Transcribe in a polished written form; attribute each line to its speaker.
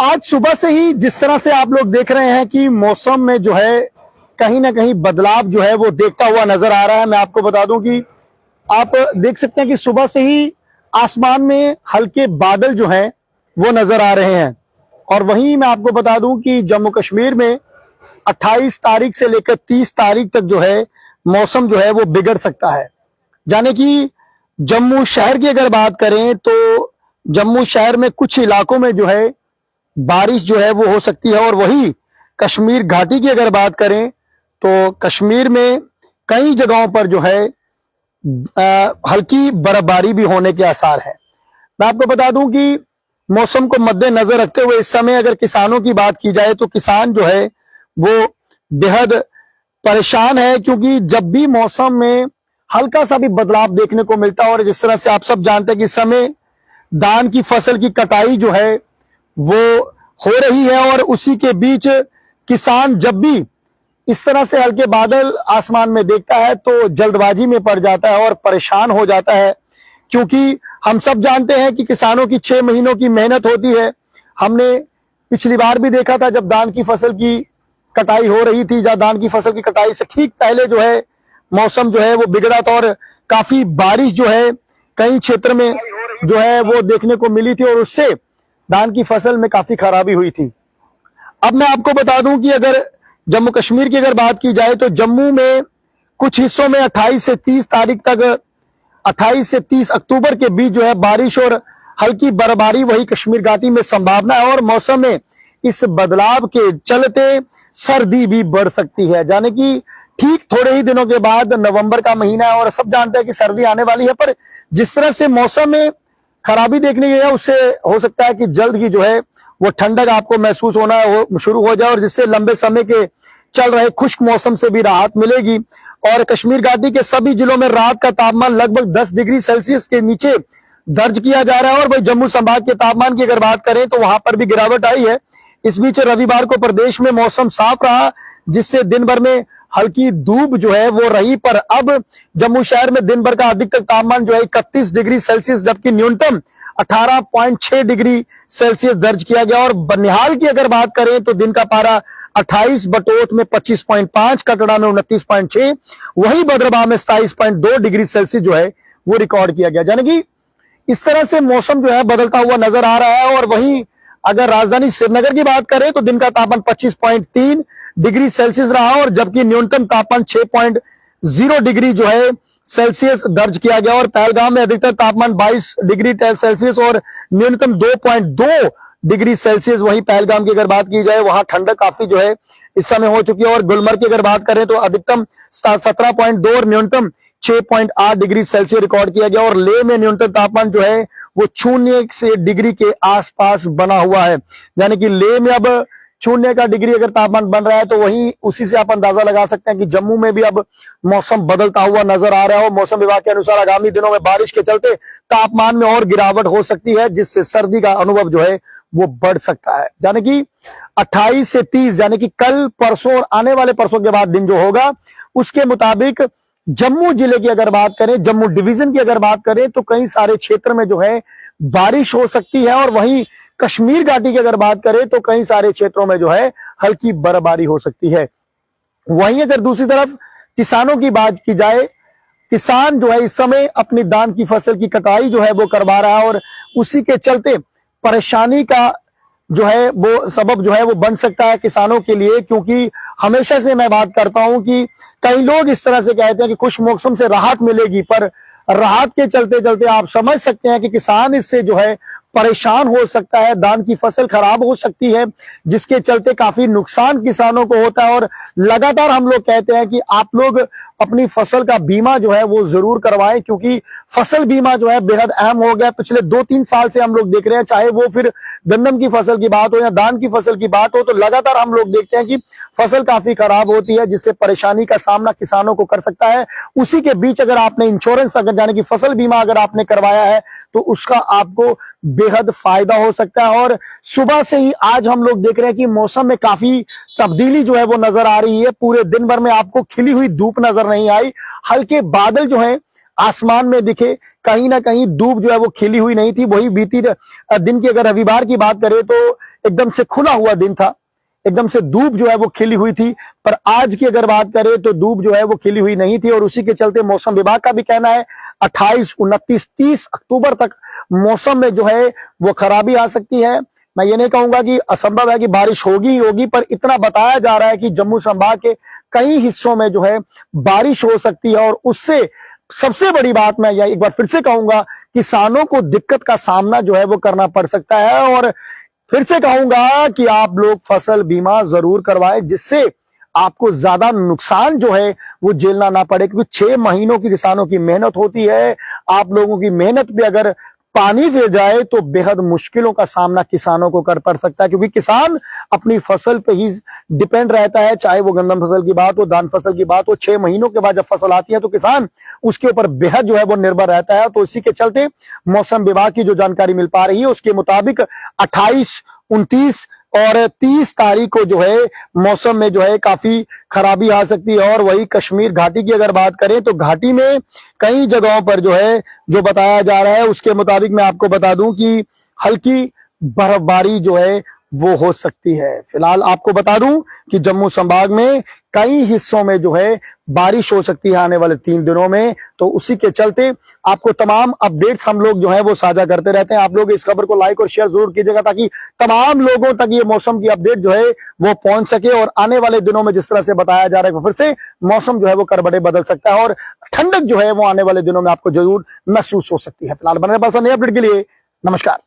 Speaker 1: आज सुबह से ही जिस तरह से आप लोग देख रहे हैं कि मौसम में जो है कहीं ना कहीं बदलाव जो है वो देखता हुआ नजर आ रहा है। मैं आपको बता दूं कि आप देख सकते हैं कि सुबह से ही आसमान में हल्के बादल जो हैं वो नजर आ रहे हैं। और वहीं मैं आपको बता दूं कि जम्मू कश्मीर में 28 तारीख से लेकर 30 तारीख तक जो है मौसम जो है वो बिगड़ सकता है। यानी कि जम्मू शहर की अगर बात करें तो जम्मू शहर में कुछ इलाकों में जो है बारिश जो है वो हो सकती है। और वही कश्मीर घाटी की अगर बात करें तो कश्मीर में कई जगहों पर जो है हल्की बर्फबारी भी होने के आसार हैं। मैं आपको बता दूं कि मौसम को मद्देनजर रखते हुए इस समय अगर किसानों की बात की जाए तो किसान जो है वो बेहद परेशान है, क्योंकि जब भी मौसम में हल्का सा भी बदलाव देखने को मिलता है और जिस तरह से आप सब जानते हैं कि इस समय धान की फसल की कटाई जो है वो हो रही है और उसी के बीच किसान जब भी इस तरह से हल्के बादल आसमान में देखता है तो जल्दबाजी में पड़ जाता है और परेशान हो जाता है, क्योंकि हम सब जानते हैं कि किसानों की 6 महीनों की मेहनत होती है। हमने पिछली बार भी देखा था जब धान की फसल की कटाई हो रही थी, जब धान की फसल की कटाई से ठीक पहले जो है मौसम जो है वो बिगड़ा था और काफी बारिश जो है कई क्षेत्र में जो है वो देखने को मिली थी और उससे धान की फसल में काफी खराबी हुई थी। अब मैं आपको बता दूं कि अगर जम्मू कश्मीर की अगर बात की जाए तो जम्मू में कुछ हिस्सों में 28 से 30 तारीख तक 28 से 30 अक्टूबर के बीच जो है बारिश और हल्की बर्फबारी वही कश्मीर घाटी में संभावना है। और मौसम में इस बदलाव के चलते सर्दी भी बढ़ सकती है। यानी कि ठीक थोड़े ही दिनों के बाद नवंबर का महीना है और सब जानते हैं कि सर्दी आने वाली है, पर जिस तरह से मौसम में खराबी देखने की है उससे हो सकता है कि जल्द ही जो है वो ठंडक आपको महसूस होना शुरू हो जाए और जिससे लंबे समय के चल रहे खुश्क मौसम से भी राहत मिलेगी। और कश्मीर घाटी के सभी जिलों में रात का तापमान लगभग 10 डिग्री सेल्सियस के नीचे दर्ज किया जा रहा है। और वही जम्मू संभाग के तापमान की अगर बात करें तो वहां पर भी गिरावट आई है। इस बीच रविवार को प्रदेश में मौसम साफ रहा, जिससे दिन भर में हल्की धूप जो है वो रही, पर अब जम्मू शहर में दिन भर का अधिकतम तापमान जो है 31 डिग्री सेल्सियस जबकि न्यूनतम 18.6 डिग्री सेल्सियस दर्ज किया गया। और बनिहाल की अगर बात करें तो दिन का पारा 28, बटोत में 25.5, कटड़ा में 29.6, वही बदरबाह में 27.2 डिग्री सेल्सियस जो है वो रिकॉर्ड किया गया। यानी कि इस तरह से मौसम जो है बदलता हुआ नजर आ रहा है। और वहीं अगर राजधानी श्रीनगर की बात करें तो दिन का तापमान 25.3 डिग्री सेल्सियस रहा और जबकि न्यूनतम तापमान 6.0 डिग्री जो है सेल्सियस दर्ज किया गया। और पहलगाम में अधिकतम तापमान 22 डिग्री सेल्सियस और न्यूनतम 2.2 डिग्री सेल्सियस वही पहलगाम की अगर बात की जाए वहां ठंडक काफी जो है इस समय हो चुकी है। और गुलमर्ग की अगर बात करें तो अधिकतम 17.2 और न्यूनतम 6.8 डिग्री सेल्सियस रिकॉर्ड किया गया। और लेह में न्यूनतम तापमान जो है वो 0 डिग्री के आसपास बना हुआ है। यानी कि लेह में अब 0 का डिग्री अगर तापमान बन रहा है तो वहीं उसी से आप अंदाजा लगा सकते हैं कि जम्मू में भी अब मौसम बदलता हुआ नजर आ रहा है। और मौसम विभाग के अनुसार आगामी दिनों में बारिश के चलते तापमान में और गिरावट हो सकती है, जिससे सर्दी का अनुभव जो है वो बढ़ सकता है। यानी कि 28 से 30 यानी कि कल परसों और आने वाले परसों के बाद दिन जो होगा उसके मुताबिक जम्मू जिले की अगर बात करें, जम्मू डिवीजन की अगर बात करें तो कई सारे क्षेत्र में जो है बारिश हो सकती है। और वहीं कश्मीर घाटी की अगर बात करें तो कई सारे क्षेत्रों में जो है हल्की बर्फबारी हो सकती है। वहीं अगर दूसरी तरफ किसानों की बात की जाए, किसान जो है इस समय अपनी धान की फसल की कटाई जो है वो करवा रहा है और उसी के चलते परेशानी का जो है वो सबब जो है वो बन सकता है किसानों के लिए। क्योंकि हमेशा से मैं बात करता हूं कि कई लोग इस तरह से कहते हैं कि खुश मौसम से राहत मिलेगी, पर राहत के चलते चलते आप समझ सकते हैं कि किसान इससे जो है परेशान हो सकता है, धान की फसल खराब हो सकती है, जिसके चलते काफी नुकसान किसानों को होता है। और लगातार हम लोग कहते हैं कि आप लोग अपनी फसल का बीमा जो है वो जरूर करवाएं, क्योंकि फसल बीमा जो है बेहद अहम हो गया। पिछले 2-3 साल से हम लोग देख रहे हैं, चाहे वो फिर गन्नम की फसल की बात हो या धान की फसल की बात हो, तो लगातार हम लोग देखते हैं कि फसल काफी खराब होती है, जिससे परेशानी का सामना किसानों को कर सकता है। उसी के बीच अगर आपने इंश्योरेंस अगर यानी कि फसल बीमा अगर आपने करवाया है तो उसका आपको बेहद फायदा हो सकता है। और सुबह से ही आज हम लोग देख रहे हैं कि मौसम में काफी तब्दीली जो है वो नजर आ रही है। पूरे दिन भर में आपको खिली हुई धूप नजर नहीं आई, हल्के बादल जो हैं आसमान में दिखे, कहीं ना कहीं धूप जो है वो खिली हुई नहीं थी। वही बीती दिन की अगर रविवार की बात करें तो एकदम से खुला हुआ दिन था, एकदम से धूप जो है वो खिली हुई थी। पर आज की अगर बात करें तो धूप जो है वो खिली हुई नहीं थी और उसी के चलते मौसम विभाग का भी कहना है 28, 29, 30 अक्टूबर तक मौसम में जो है वो खराबी आ सकती है। मैं ये नहीं कहूंगा कि असंभव है कि बारिश होगी ही होगी, पर इतना बताया जा रहा है कि जम्मू संभाग के कई हिस्सों में जो है बारिश हो सकती है। और उससे सबसे बड़ी बात मैं यह एक बार फिर से कहूंगा, किसानों को दिक्कत का सामना जो है वो करना पड़ सकता है। और फिर से कहूंगा कि आप लोग फसल बीमा जरूर करवाएं, जिससे आपको ज्यादा नुकसान जो है वो झेलना ना पड़े, क्योंकि 6 महीनों की किसानों की मेहनत होती है। आप लोगों की मेहनत पे अगर पानी दे जाए तो बेहद मुश्किलों का सामना किसानों को कर पड़ सकता है, क्योंकि किसान अपनी फसल पे ही डिपेंड रहता है। चाहे वो गंदम फसल की बात हो, धान फसल की बात हो, 6 महीनों के बाद जब फसल आती है तो किसान उसके ऊपर बेहद जो है वो निर्भर रहता है। तो इसी के चलते मौसम विभाग की जो जानकारी मिल पा रही है उसके मुताबिक 28, 29 और 30 तारीख को जो है मौसम में जो है काफी खराबी आ सकती है। और वही कश्मीर घाटी की अगर बात करें तो घाटी में कई जगहों पर जो है जो बताया जा रहा है उसके मुताबिक मैं आपको बता दूं कि हल्की बर्फबारी जो है वो हो सकती है। फिलहाल आपको बता दूं कि जम्मू संभाग में कई हिस्सों में जो है बारिश हो सकती है आने वाले 3 दिनों में। तो उसी के चलते आपको तमाम अपडेट्स हम लोग जो है वो साझा करते रहते हैं। आप लोग इस खबर को लाइक और शेयर जरूर कीजिएगा ताकि तमाम लोगों तक ये मौसम की अपडेट जो है वो पहुंच सके। और आने वाले दिनों में जिस तरह से बताया जा रहा है फिर से मौसम जो है वो करबटे बदल सकता है और ठंडक जो है वो आने वाले दिनों में आपको जरूर महसूस हो सकती है। फिलहाल बने पास नए अपडेट के लिए नमस्कार।